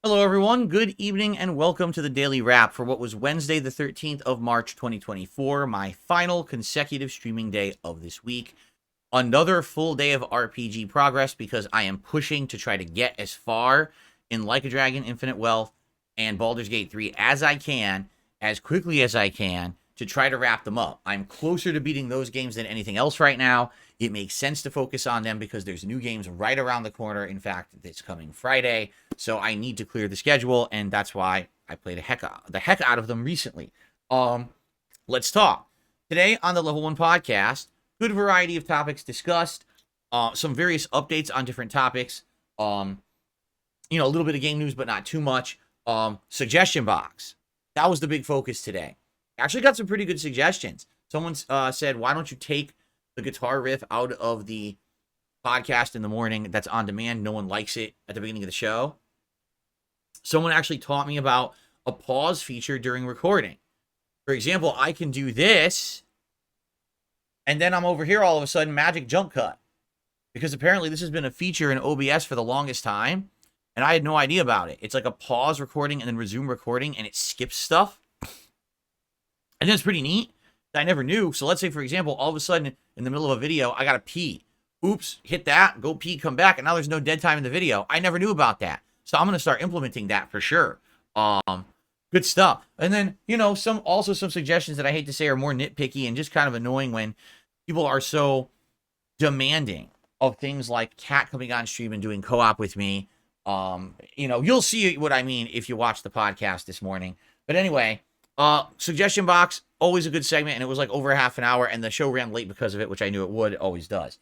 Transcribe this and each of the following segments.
Hello, everyone. Good evening and welcome to the Daily Wrap for what was Wednesday, the 13th of March, 2024, my final consecutive streaming day of this week. Another full day of RPG progress because I am pushing to try to get as far in Like a Dragon Infinite Wealth and Baldur's Gate 3 as I can, as quickly as I can, to try to wrap them up. I'm closer to beating those games than anything else right now. It makes sense to focus on them because there's new games right around the corner. In fact, it's coming Friday, so I need to clear the schedule, and that's why I played the heck out of them recently. Let's talk. Today on the Level 1 podcast, good variety of topics discussed, some various updates on different topics, a little bit of game news, but not too much. Suggestion box. That was the big focus today. Actually got some pretty good suggestions. Someone said, why don't you take the guitar riff out of the podcast in the morning that's on demand? No one likes it at the beginning of the show. Someone actually taught me about a pause feature during recording. For example, I can do this, and then I'm over here all of a sudden, magic jump cut. Because apparently this has been a feature in OBS for the longest time, and I had no idea about it. It's like a pause recording and then resume recording, and it skips stuff. And that's pretty neat. I never knew. So let's say, for example, all of a sudden in the middle of a video, I got to pee. Oops, hit that, go pee, come back, and now there's no dead time in the video. I never knew about that. So I'm going to start implementing that for sure. Good stuff. And then, some suggestions that I hate to say are more nitpicky and just kind of annoying when people are so demanding of things like Kat coming on stream and doing co-op with me. You'll see what I mean if you watch the podcast this morning. But anyway, suggestion box, always a good segment, and it was like over half an hour, and the show ran late because of it, which I knew it would. It always does.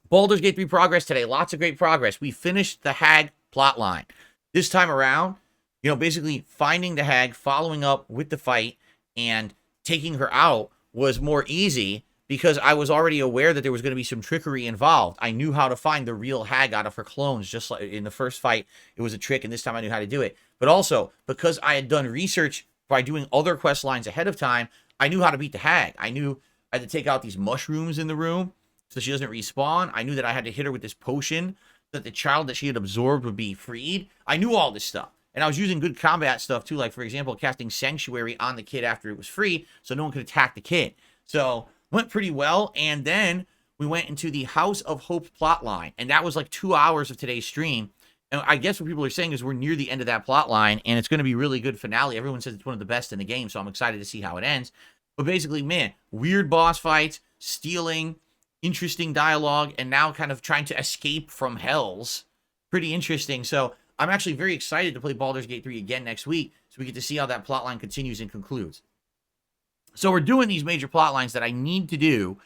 Baldur's Gate 3 progress today. Lots of great progress. We finished the Hag plotline. This time around, basically finding the Hag, following up with the fight, and taking her out was more easy because I was already aware that there was going to be some trickery involved. I knew how to find the real Hag out of her clones, just like in the first fight, it was a trick, and this time I knew how to do it. But also, because I had done research by doing other quest lines ahead of time, I knew how to beat the Hag. I knew I had to take out these mushrooms in the room so she doesn't respawn. I knew that I had to hit her with this potion so that the child that she had absorbed would be freed. I knew all this stuff. And I was using good combat stuff too, like, for example, casting Sanctuary on the kid after it was free so no one could attack the kid. So, went pretty well. And then we went into the House of Hope plotline. And that was like 2 hours of today's stream. And I guess what people are saying is we're near the end of that plot line, and it's going to be a really good finale. Everyone says it's one of the best in the game, so I'm excited to see how it ends. But basically, man, weird boss fights, stealing, interesting dialogue, and now kind of trying to escape from hells. Pretty interesting. So I'm actually very excited to play Baldur's Gate 3 again next week, so we get to see how that plot line continues and concludes. So we're doing these major plot lines that I need to do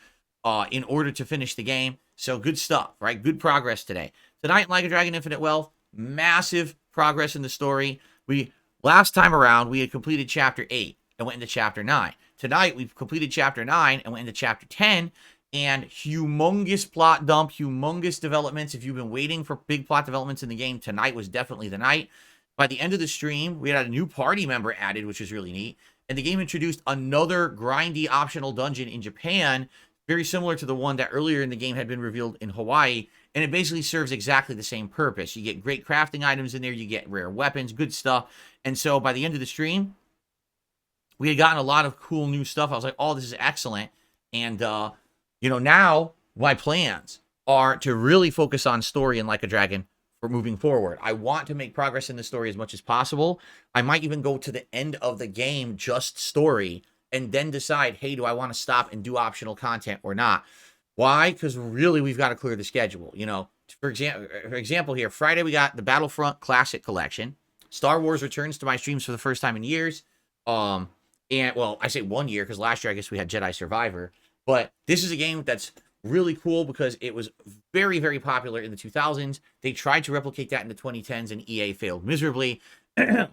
in order to finish the game. So good stuff, right? Good progress today. Tonight in Like a Dragon Infinite Wealth, massive progress in the story. Last time around, we had completed Chapter 8 and went into Chapter 9. Tonight, we've completed Chapter 9 and went into Chapter 10, and humongous plot dump, humongous developments. If you've been waiting for big plot developments in the game, tonight was definitely the night. By the end of the stream, we had a new party member added, which was really neat, and the game introduced another grindy optional dungeon in Japan, very similar to the one that earlier in the game had been revealed in Hawaii, and it basically serves exactly the same purpose. You get great crafting items in there, you get rare weapons, good stuff. And so by the end of the stream, we had gotten a lot of cool new stuff. I was like, oh, this is excellent. And, now my plans are to really focus on story and Like a Dragon for moving forward. I want to make progress in the story as much as possible. I might even go to the end of the game, just story, and then decide, hey, do I want to stop and do optional content or not? Why? Because really, we've got to clear the schedule. For example here, Friday we got the Battlefront Classic Collection. Star Wars returns to my streams for the first time in years. And, well, I say 1 year because last year I guess we had Jedi Survivor. But this is a game that's really cool because it was very, very popular in the 2000s. They tried to replicate that in the 2010s, and EA failed miserably. So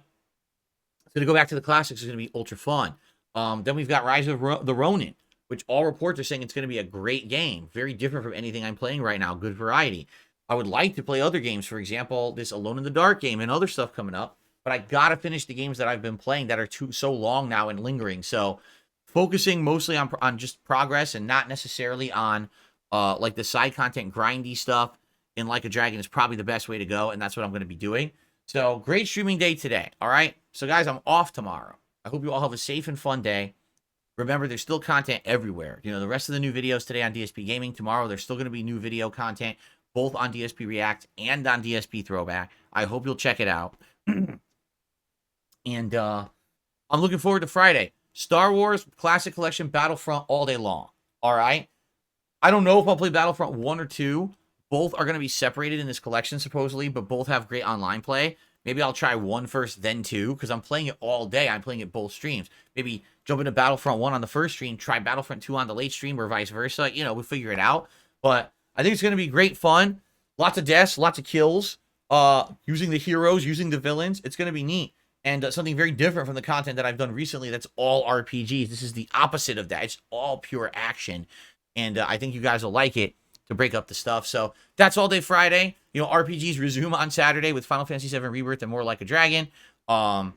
to go back to the classics is going to be ultra fun. Then we've got Rise of the Ronin, which all reports are saying it's going to be a great game. Very different from anything I'm playing right now. Good variety. I would like to play other games. For example, this Alone in the Dark game and other stuff coming up. But I got to finish the games that I've been playing that are so long now and lingering. So focusing mostly on just progress and not necessarily on like the side content grindy stuff in Like a Dragon is probably the best way to go, and that's what I'm going to be doing. So, great streaming day today, all right? So, guys, I'm off tomorrow. I hope you all have a safe and fun day. Remember, there's still content everywhere. You know, the rest of the new videos today on DSPGaming. Tomorrow, there's still going to be new video content, both on DSP React and on DSP Throwback. I hope you'll check it out. And I'm looking forward to Friday. Star Wars Classic Collection Battlefront all day long. All right? I don't know if I'll play Battlefront 1 or 2. Both are going to be separated in this collection, supposedly, but both have great online play. Maybe I'll try 1 first, then 2, because I'm playing it all day. I'm playing it both streams. Maybe jump into Battlefront 1 on the first stream, try Battlefront 2 on the late stream, or vice versa. You know, we'll figure it out. But I think it's going to be great fun. Lots of deaths, lots of kills, using the heroes, using the villains. It's going to be neat. And something very different from the content that I've done recently that's all RPGs. This is the opposite of that. It's all pure action. And I think you guys will like it to break up the stuff. So that's all day Friday. You know, RPGs resume on Saturday with Final Fantasy VII Rebirth and More Like a Dragon. And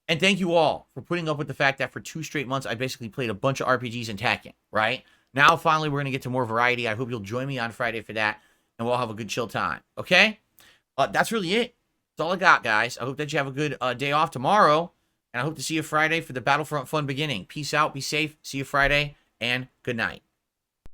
thank you all for putting up with the fact that for 2 straight months, I basically played a bunch of RPGs and Tekken, right? Now, finally, we're going to get to more variety. I hope you'll join me on Friday for that, and we'll have a good chill time, okay? That's really it. That's all I got, guys. I hope that you have a good day off tomorrow, and I hope to see you Friday for the Battlefront fun beginning. Peace out, be safe, see you Friday, and good night.